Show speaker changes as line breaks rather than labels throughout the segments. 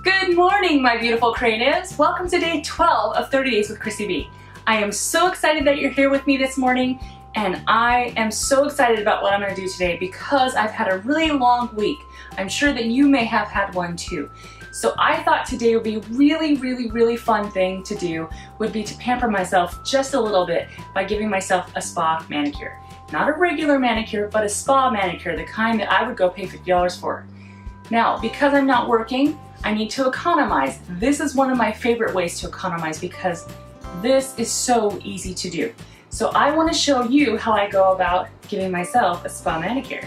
Good morning, my beautiful creatives. Welcome to day 12 of 30 Days with Chrissie B. I am so excited that you're here with me this morning, and I am so excited about what I'm going to do today because I've had a really long week. I'm sure that you may have had one too. So I thought today would be a really fun thing to do would be to pamper myself just a little bit by giving myself a spa manicure. Not a regular manicure, but a spa manicure, the kind that I would go pay $50 for. Now, because I'm not working, I need to economize. This is one of my favorite ways to economize because this is so easy to do. So I want to show you how I go about giving myself a spa manicure.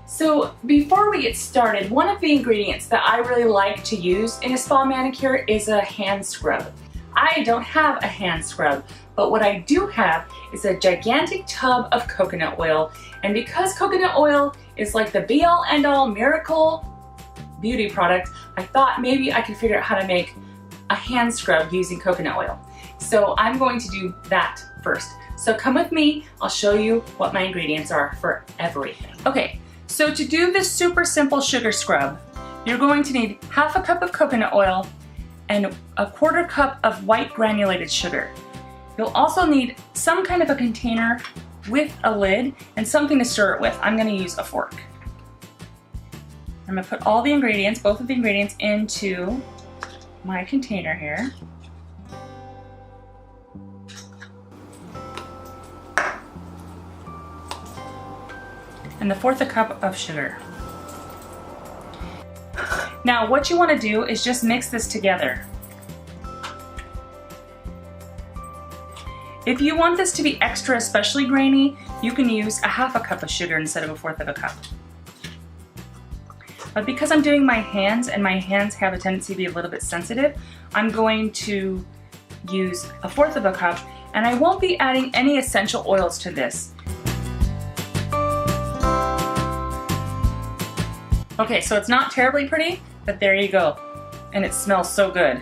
So before we get started, one of the ingredients that I really like to use in a spa manicure is a hand scrub. I don't have a hand scrub, but what I do have is a gigantic tub of coconut oil. And because coconut oil is like the be-all end-all miracle beauty product, I thought maybe I could figure out how to make a hand scrub using coconut oil. So I'm going to do that first. So come with me, I'll show you what my ingredients are for everything. Okay, so to do this super simple sugar scrub, you're going to need half a cup of coconut oil and a quarter cup of white granulated sugar. You'll also need some kind of a container with a lid and something to stir it with. I'm going to use a fork. I'm going to put all the ingredients, both of the ingredients, into my container here. And the fourth a cup of sugar. Now what you want to do is just mix this together. If you want this to be extra especially grainy, you can use a half a cup of sugar instead of a fourth of a cup. But because I'm doing my hands and my hands have a tendency to be a little bit sensitive, I'm going to use a fourth of a cup, and I won't be adding any essential oils to this. Okay, so it's not terribly pretty, but there you go. And it smells so good.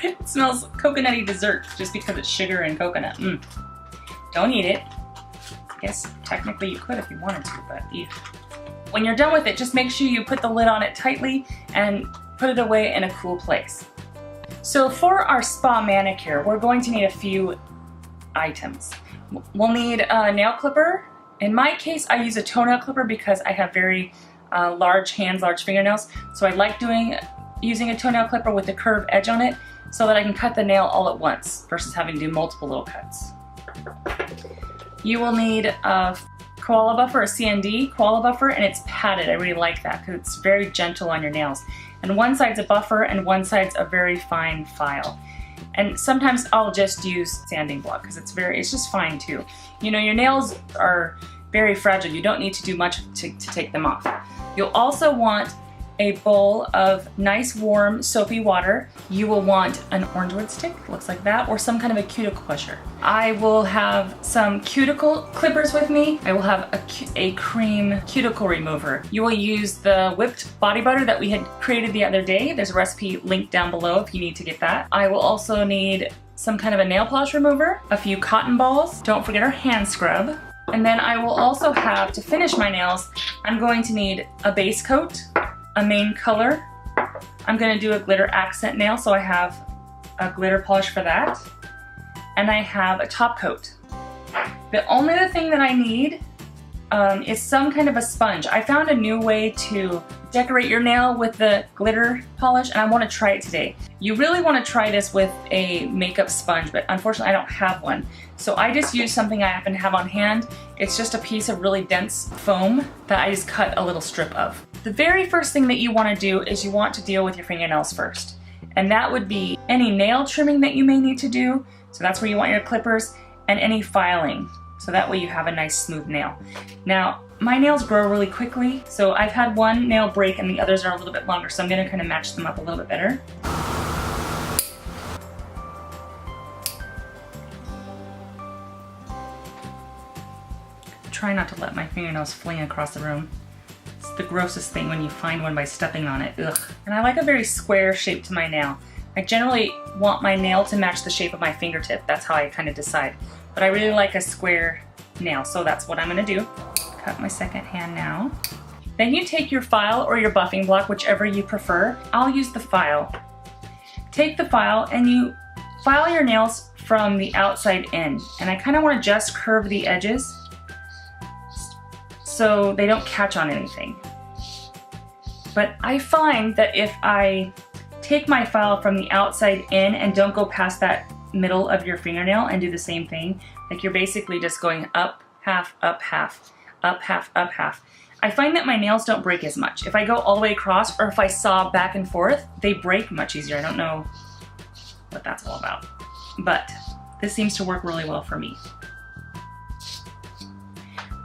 It smells coconutty dessert just because it's sugar and coconut. Don't eat it. I guess technically you could if you wanted to, but eat. When you're done with it, just make sure you put the lid on it tightly and put it away in a cool place. So for our spa manicure, we're going to need a few items. We'll need a nail clipper. In my case, I use a toenail clipper because I have very large hands, large fingernails. So I like using a toenail clipper with a curved edge on it so that I can cut the nail all at once versus having to do multiple little cuts. You will need a koala buffer, a CND koala buffer, and it's padded. I really like that because it's very gentle on your nails. And one side's a buffer and one side's a very fine file. And sometimes I'll just use sanding block because it's just fine too. You know, your nails are very fragile. You don't need to do much to take them off. You'll also want a bowl of nice warm soapy water. You will want an orange wood stick, looks like that, or some kind of a cuticle pusher. I will have some cuticle clippers with me. I will have a cream cuticle remover. You will use the whipped body butter that we had created the other day. There's a recipe linked down below if you need to get that. I will also need some kind of a nail polish remover, a few cotton balls. Don't forget our hand scrub. And then I will also have, to finish my nails, I'm going to need a base coat, a main color. I'm going to do a glitter accent nail, so I have a glitter polish for that. And I have a top coat. The only other thing that I need is some kind of a sponge. I found a new way to decorate your nail with the glitter polish, and I want to try it today. You really want to try this with a makeup sponge, but unfortunately I don't have one. So I just use something I happen to have on hand. It's just a piece of really dense foam that I just cut a little strip of. The very first thing that you want to do is you want to deal with your fingernails first. And that would be any nail trimming that you may need to do. So that's where you want your clippers, and any filing. So that way you have a nice smooth nail. Now, my nails grow really quickly, so I've had one nail break and the others are a little bit longer, so I'm going to kind of match them up a little bit better. Try not to let my fingernails fling across the room. It's the grossest thing when you find one by stepping on it. Ugh. And I like a very square shape to my nail. I generally want my nail to match the shape of my fingertip. That's how I kind of decide. But I really like a square nail, so that's what I'm going to do. Cut my second hand now. Then you take your file or your buffing block, whichever you prefer. I'll use the file. Take the file and you file your nails from the outside in. And I kind of want to just curve the edges so they don't catch on anything. But I find that if I take my file from the outside in and don't go past that middle of your fingernail and do the same thing, like you're basically just going up half, up half, up half, up half. I find that my nails don't break as much. If I go all the way across or if I saw back and forth, they break much easier. I don't know what that's all about, but this seems to work really well for me.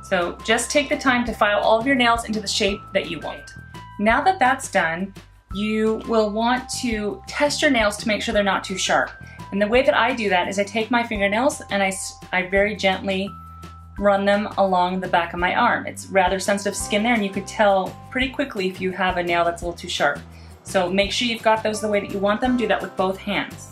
So just take the time to file all of your nails into the shape that you want. Now that that's done, you will want to test your nails to make sure they're not too sharp. And the way that I do that is I take my fingernails and I very gently run them along the back of my arm. It's rather sensitive skin there and you could tell pretty quickly if you have a nail that's a little too sharp. So make sure you've got those the way that you want them. Do that with both hands.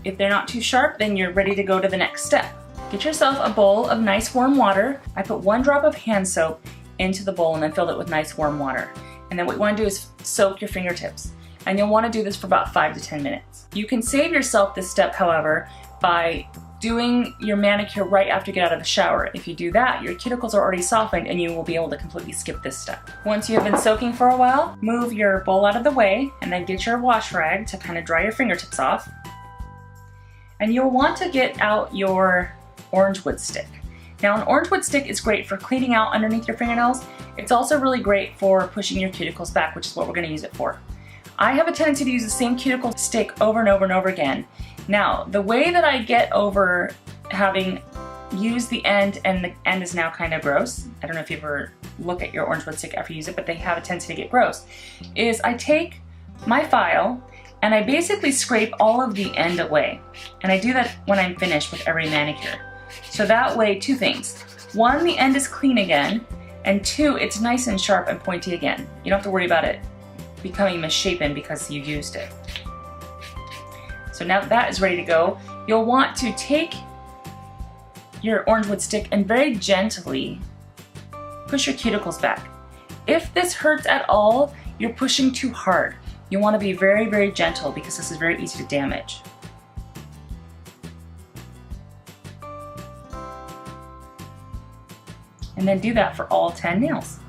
If they're not too sharp, then you're ready to go to the next step. Get yourself a bowl of nice warm water. I put 1 drop of hand soap into the bowl and then filled it with nice warm water. And then what you want to do is soak your fingertips. And you'll want to do this for about 5 to 10 minutes. You can save yourself this step, however, by doing your manicure right after you get out of the shower. If you do that, your cuticles are already softened and you will be able to completely skip this step. Once you have been soaking for a while, move your bowl out of the way and then get your wash rag to kind of dry your fingertips off. And you'll want to get out your orange wood stick. Now an orange wood stick is great for cleaning out underneath your fingernails. It's also really great for pushing your cuticles back, which is what we're going to use it for. I have a tendency to use the same cuticle stick over and over and over again. Now, the way that I get over having used the end, and the end is now kind of gross, I don't know if you ever look at your orange wood stick after you use it, but they have a tendency to get gross, is I take my file and I basically scrape all of the end away. And I do that when I'm finished with every manicure. So that way, 2 things. 1, the end is clean again, and 2, it's nice and sharp and pointy again. You don't have to worry about it becoming misshapen because you used it. So now that that is ready to go, you'll want to take your orange wood stick and very gently push your cuticles back. If this hurts at all, you're pushing too hard. You want to be very, very gentle because this is very easy to damage. And then do that for all 10 nails.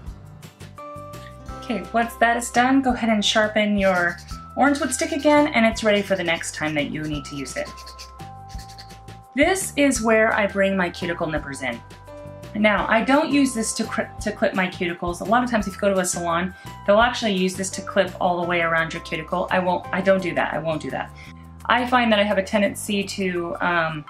Okay, once that is done, go ahead and sharpen your orange wood stick again, and it's ready for the next time that you need to use it. This is where I bring my cuticle nippers in. Now, I don't use this to clip my cuticles. A lot of times if you go to a salon, they'll actually use this to clip all the way around your cuticle. I don't do that. I won't do that. I find that I have a tendency to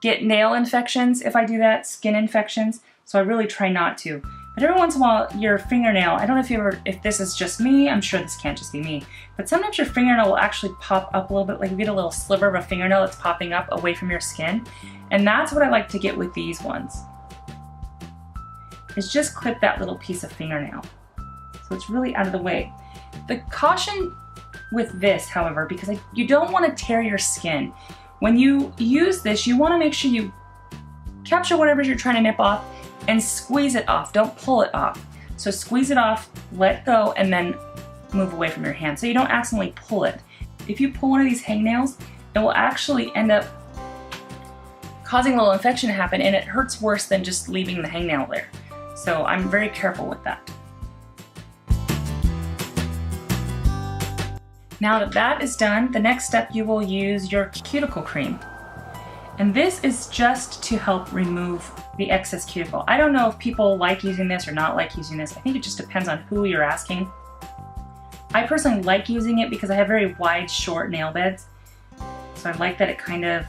get nail infections if I do that, skin infections, so I really try not to. But every once in a while, your fingernail, I don't know if this is just me, I'm sure this can't just be me, but sometimes your fingernail will actually pop up a little bit, like you get a little sliver of a fingernail that's popping up away from your skin. And that's what I like to get with these ones, is just clip that little piece of fingernail. So it's really out of the way. The caution with this, however, because you don't want to tear your skin. When you use this, you want to make sure you capture whatever you're trying to nip off and squeeze it off. Don't pull it off. So squeeze it off, let go, and then move away from your hand so you don't accidentally pull it. If you pull one of these hangnails, it will actually end up causing a little infection to happen, and it hurts worse than just leaving the hangnail there. So I'm very careful with that. Now that that is done, the next step you will use your cuticle cream. And this is just to help remove the excess cuticle. I don't know if people like using this or not like using this. I think it just depends on who you're asking. I personally like using it because I have very wide, short nail beds. So I like that it kind of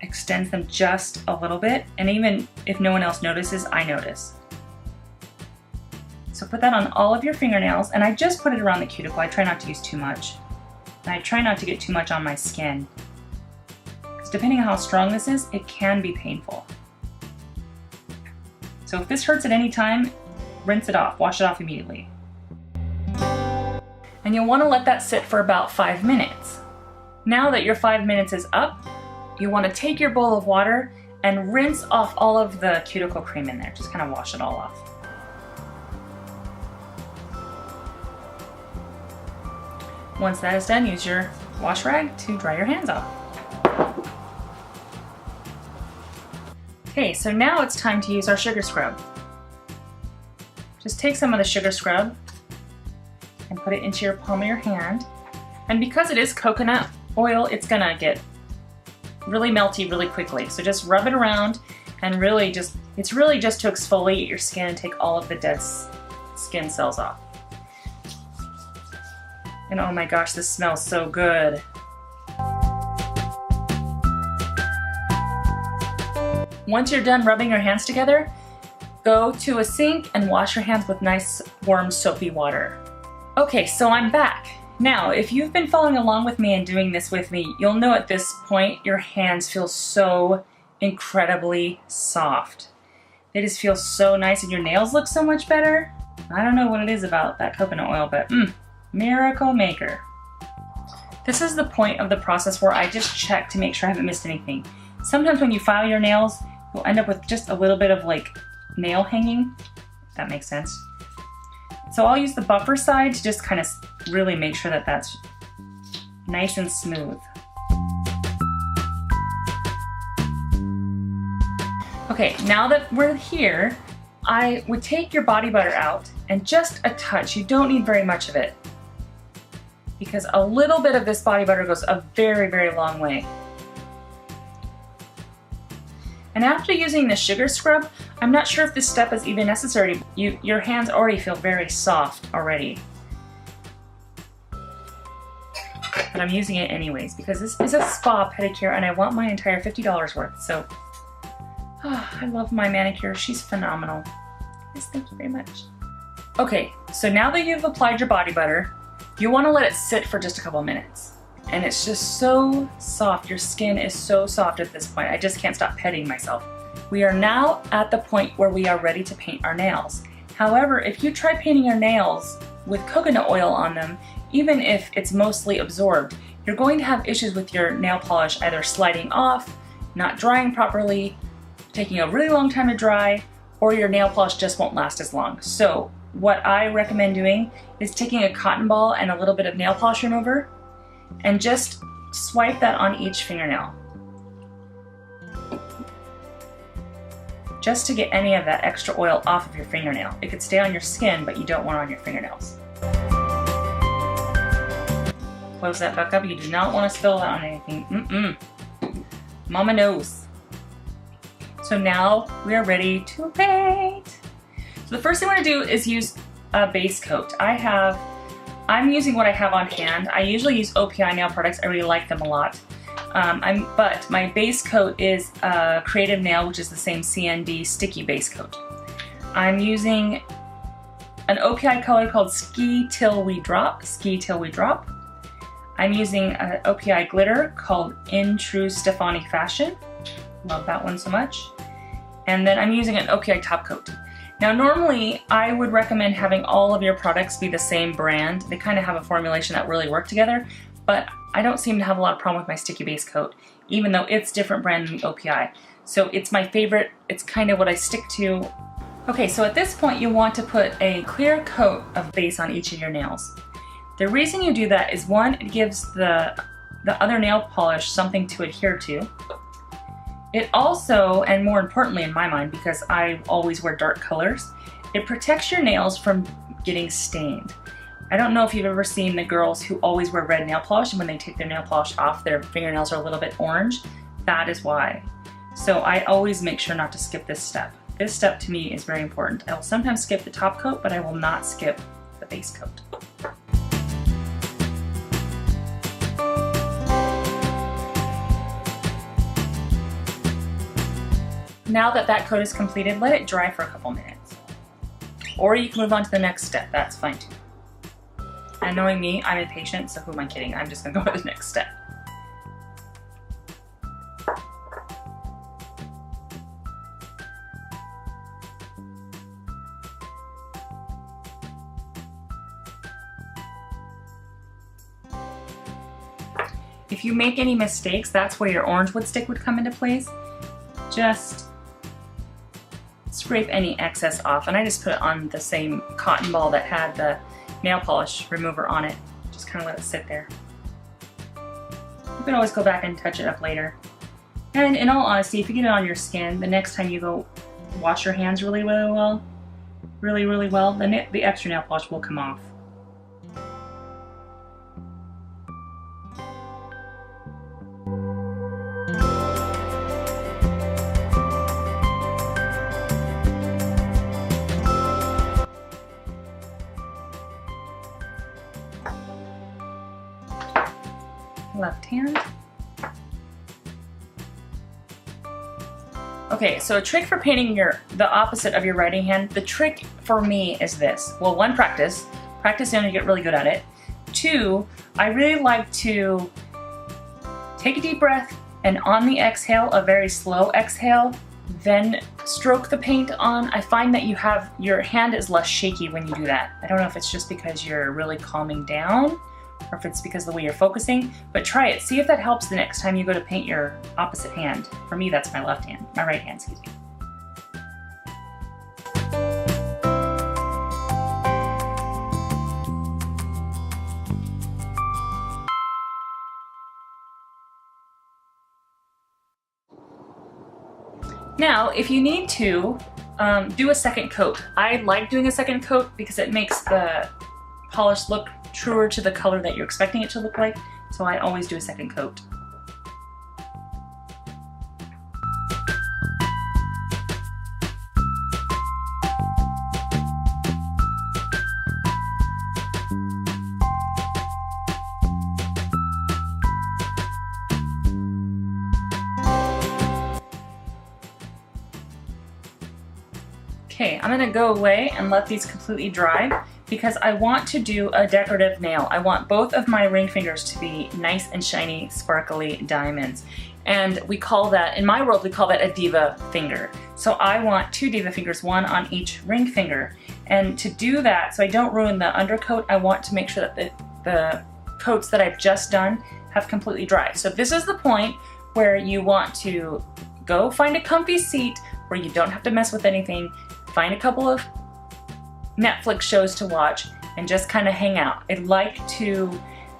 extends them just a little bit. And even if no one else notices, I notice. So put that on all of your fingernails, and I just put it around the cuticle. I try not to use too much. And I try not to get too much on my skin. Because depending on how strong this is, it can be painful. So if this hurts at any time, rinse it off, wash it off immediately. And you'll want to let that sit for about 5 minutes. Now that your 5 minutes is up, you want to take your bowl of water and rinse off all of the cuticle cream in there. Just kind of wash it all off. Once that is done, use your wash rag to dry your hands off. Okay, so now it's time to use our sugar scrub. Just take some of the sugar scrub and put it into your palm of your hand. And because it is coconut oil, it's gonna get really melty really quickly. So just rub it around and really just, it's really just to exfoliate your skin and take all of the dead skin cells off. And oh my gosh, this smells so good. Once you're done rubbing your hands together, go to a sink and wash your hands with nice warm soapy water. Okay, so I'm back. Now, if you've been following along with me and doing this with me, you'll know at this point your hands feel so incredibly soft. They just feel so nice and your nails look so much better. I don't know what it is about that coconut oil, but miracle maker. This is the point of the process where I just check to make sure I haven't missed anything. Sometimes when you file your nails, you'll end up with just a little bit of like nail hanging, if that makes sense. So I'll use the buffer side to just kind of really make sure that that's nice and smooth. Okay, now that we're here, I would take your body butter out and just a touch. You don't need very much of it because a little bit of this body butter goes a very, very long way. And after using the sugar scrub, I'm not sure if this step is even necessary. Your hands already feel very soft already. But I'm using it anyways because this is a spa pedicure and I want my entire $50 worth. So, I love my manicure. She's phenomenal. Yes, thank you very much. Okay, so now that you've applied your body butter, you want to let it sit for just a couple minutes. And it's just so soft. Your skin is so soft at this point. I just can't stop petting myself. We are now at the point where we are ready to paint our nails. However, if you try painting your nails with coconut oil on them, even if it's mostly absorbed, you're going to have issues with your nail polish either sliding off, not drying properly, taking a really long time to dry, or your nail polish just won't last as long. So what I recommend doing is taking a cotton ball and a little bit of nail polish remover and just swipe that on each fingernail. Just to get any of that extra oil off of your fingernail. It could stay on your skin, but you don't want it on your fingernails. Close that back up. You do not want to spill that on anything. Mama knows. So now we are ready to paint. So the first thing I want to do is use a base coat. I'm using what I have on hand. I usually use OPI nail products. I really like them a lot. But my base coat is Creative Nail, which is the same CND sticky base coat. I'm using an OPI color called Ski Till We Drop. I'm using an OPI glitter called In True Stefani Fashion. Love that one so much. And then I'm using an OPI top coat. Now normally I would recommend having all of your products be the same brand. They kind of have a formulation that really work together, but I don't seem to have a lot of problem with my sticky base coat, even though it's different brand than the OPI. So it's my favorite, it's kind of what I stick to. Okay, so at this point you want to put a clear coat of base on each of your nails. The reason you do that is one, it gives the other nail polish something to adhere to. It also, and more importantly in my mind, because I always wear dark colors, it protects your nails from getting stained. I don't know if you've ever seen the girls who always wear red nail polish and when they take their nail polish off, their fingernails are a little bit orange. That is why. So I always make sure not to skip this step. This step to me is very important. I will sometimes skip the top coat, but I will not skip the base coat. Now that that coat is completed, let it dry for a couple minutes. Or you can move on to the next step, that's fine too. And knowing me, I'm impatient, so who am I kidding? I'm just gonna go with the next step. If you make any mistakes, that's where your orange wood stick would come into place. Just scrape any excess off, and I just put it on the same cotton ball that had the nail polish remover on it, Just kind of let it sit there. You can always go back and touch it up later. And in all honesty, if you get it on your skin, the next time you go wash your hands really well, then the extra nail polish will come off. Left hand. Okay, so a trick for painting the opposite of your writing hand, the trick for me is this. Well, one, practice and you get really good at it. Two, I really like to take a deep breath and on the exhale, a very slow exhale, then stroke the paint on. I find that your hand is less shaky when you do that. I don't know if it's just because you're really calming down or if it's because of the way you're focusing, but try it. See if that helps the next time you go to paint your opposite hand. For me, that's my right hand, excuse me. Now, if you need to, do a second coat. I like doing a second coat because it makes the polish look truer to the color that you're expecting it to look like, so I always do a second coat. Okay, I'm gonna go away and let these completely dry because I want to do a decorative nail. I want both of my ring fingers to be nice and shiny, sparkly diamonds. And we call that, in my world, we call that a diva finger. So I want 2 diva fingers, 1 on each ring finger. And to do that, so I don't ruin the undercoat, I want to make sure that the coats that I've just done have completely dried. So this is the point where you want to go find a comfy seat where you don't have to mess with anything, find a couple of Netflix shows to watch and just kind of hang out. I'd like to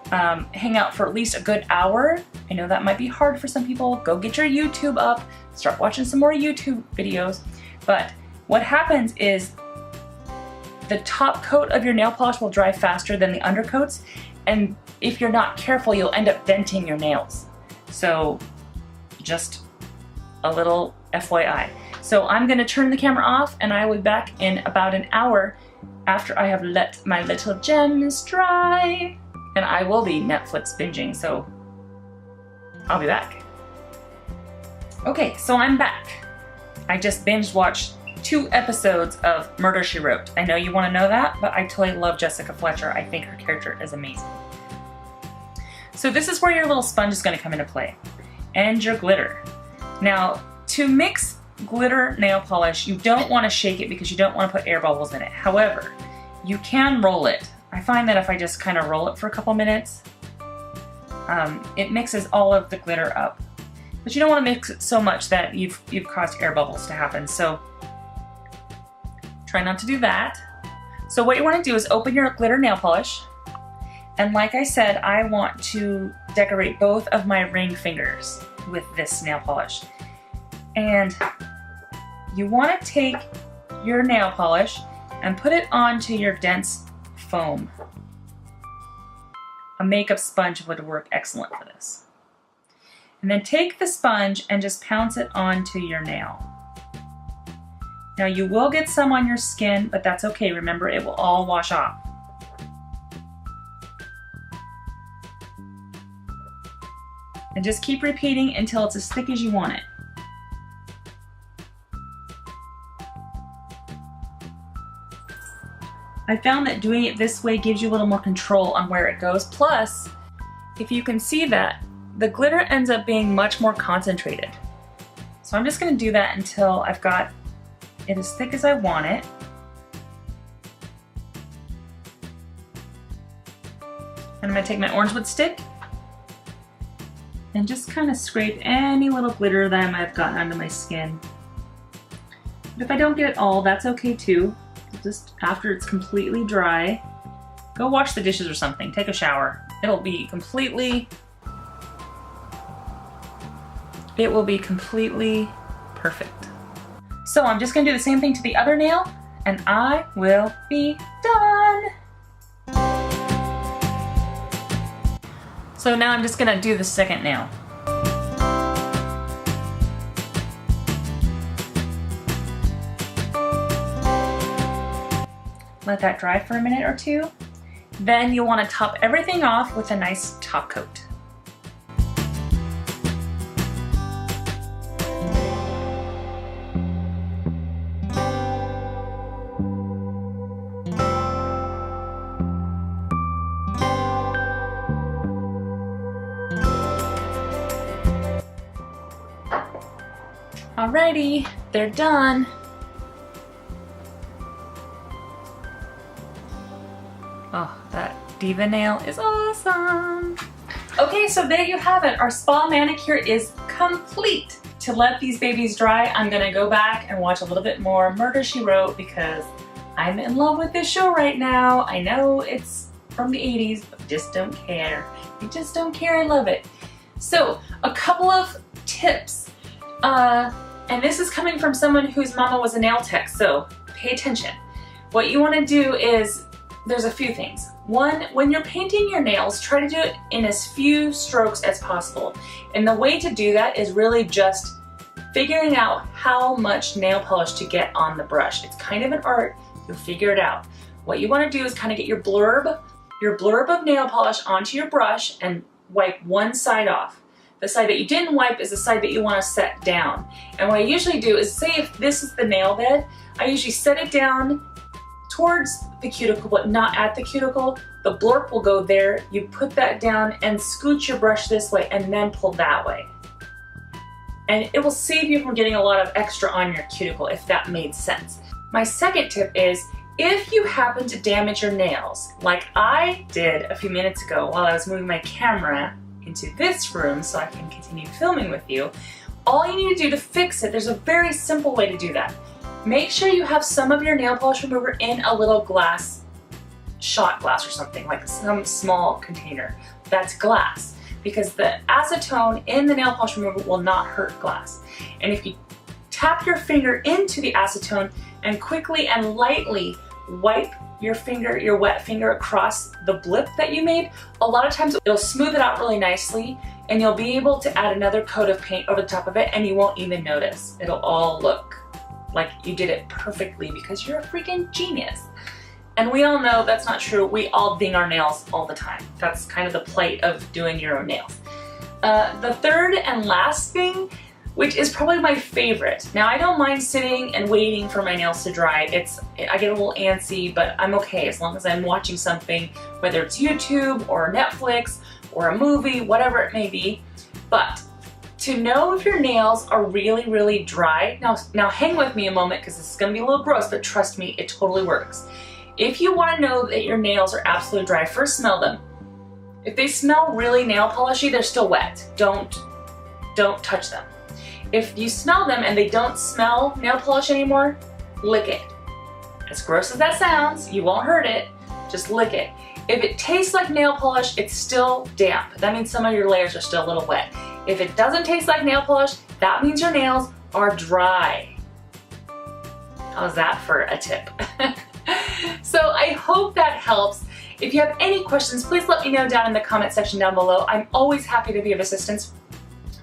hang out for at least a good hour. I know that might be hard for some people. Go get your YouTube up, start watching some more YouTube videos. But what happens is the top coat of your nail polish will dry faster than the undercoats, and if you're not careful, you'll end up denting your nails. So just a little FYI. So I'm gonna turn the camera off and I will be back in about an hour after I have let my little gems dry. And I will be Netflix binging, so I'll be back. Okay, so I'm back. I just binge watched 2 episodes of Murder, She Wrote. I know you wanna know that, but I totally love Jessica Fletcher. I think her character is amazing. So this is where your little sponge is gonna come into play. And your glitter. Now, to mix glitter nail polish, you don't want to shake it because you don't want to put air bubbles in it. However, you can roll it. I find that if I just kind of roll it for a couple minutes, it mixes all of the glitter up. But you don't want to mix it so much that you've caused air bubbles to happen. So try not to do that. So what you want to do is open your glitter nail polish. And like I said, I want to decorate both of my ring fingers with this nail polish. And you want to take your nail polish and put it onto your dense foam. A makeup sponge would work excellent for this. And then take the sponge and just pounce it onto your nail. Now you will get some on your skin, but that's okay. Remember, it will all wash off. And just keep repeating until it's as thick as you want it. I found that doing it this way gives you a little more control on where it goes. Plus, if you can see that, the glitter ends up being much more concentrated. So I'm just going to do that until I've got it as thick as I want it. And I'm going to take my orange wood stick and just kind of scrape any little glitter that I might have gotten onto my skin. But if I don't get it all, that's okay too. Just after it's completely dry, Go wash the dishes or something. Take a shower. It will be completely perfect. So I'm just gonna do the same thing to the other nail and I will be done. So now I'm just gonna do the second nail. Let that dry for a minute or two. Then you'll want to top everything off with a nice top coat. Alrighty, they're done. Oh, that diva nail is awesome. Okay, so there you have it. Our spa manicure is complete. To let these babies dry, I'm gonna go back and watch a little bit more Murder, She Wrote because I'm in love with this show right now. I know it's from the 80s, but just don't care. I just don't care, I love it. So, a couple of tips. And this is coming from someone whose mama was a nail tech, so pay attention. What you wanna do is, there's a few things. One, when you're painting your nails, try to do it in as few strokes as possible. And the way to do that is really just figuring out how much nail polish to get on the brush. It's kind of an art, you'll figure it out. What you wanna do is kind of get your blurb of nail polish onto your brush and wipe one side off. The side that you didn't wipe is the side that you wanna set down. And what I usually do is, say if this is the nail bed, I usually set it down towards the cuticle, but not at the cuticle. The blurb will go there. You put that down and scoot your brush this way and then pull that way. And it will save you from getting a lot of extra on your cuticle, if that made sense. My second tip is, if you happen to damage your nails, like I did a few minutes ago while I was moving my camera into this room so I can continue filming with you, all you need to do to fix it, there's a very simple way to do that. Make sure you have some of your nail polish remover in a little glass, shot glass or something, like some small container that's glass, because the acetone in the nail polish remover will not hurt glass. And if you tap your finger into the acetone and quickly and lightly wipe your finger, your wet finger, across the blip that you made, a lot of times it'll smooth it out really nicely and you'll be able to add another coat of paint over the top of it and you won't even notice. It'll all look like you did it perfectly because you're a freaking genius. And we all know that's not true. We all ding our nails all the time. That's kind of the plight of doing your own nails. The third and last thing, which is probably my favorite. Now I don't mind sitting and waiting for my nails to dry. I get a little antsy, but I'm okay as long as I'm watching something, whether it's YouTube or Netflix or a movie, whatever it may be. But to know if your nails are really, really dry, now hang with me a moment because this is gonna be a little gross, but trust me, it totally works. If you wanna know that your nails are absolutely dry, first smell them. If they smell really nail polishy, they're still wet. Don't touch them. If you smell them and they don't smell nail polish anymore, lick it. As gross as that sounds, you won't hurt it, just lick it. If it tastes like nail polish, it's still damp. That means some of your layers are still a little wet. If it doesn't taste like nail polish, that means your nails are dry. How's that for a tip? So I hope that helps. If you have any questions, please let me know down in the comment section down below. I'm always happy to be of assistance.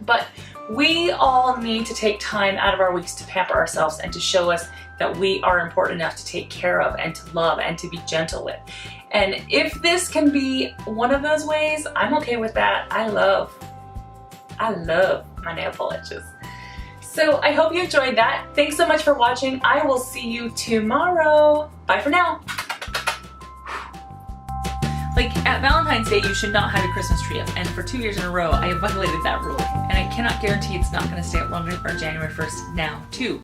But we all need to take time out of our weeks to pamper ourselves and to show us that we are important enough to take care of and to love and to be gentle with. And if this can be one of those ways, I'm okay with that. I love my nail polishes. So I hope you enjoyed that. Thanks so much for watching. I will see you tomorrow. Bye for now. Like, at Valentine's Day, you should not have a Christmas tree up, and for 2 years in a row, I have violated that rule. And I cannot guarantee it's not going to stay up longer for January 1st now, too.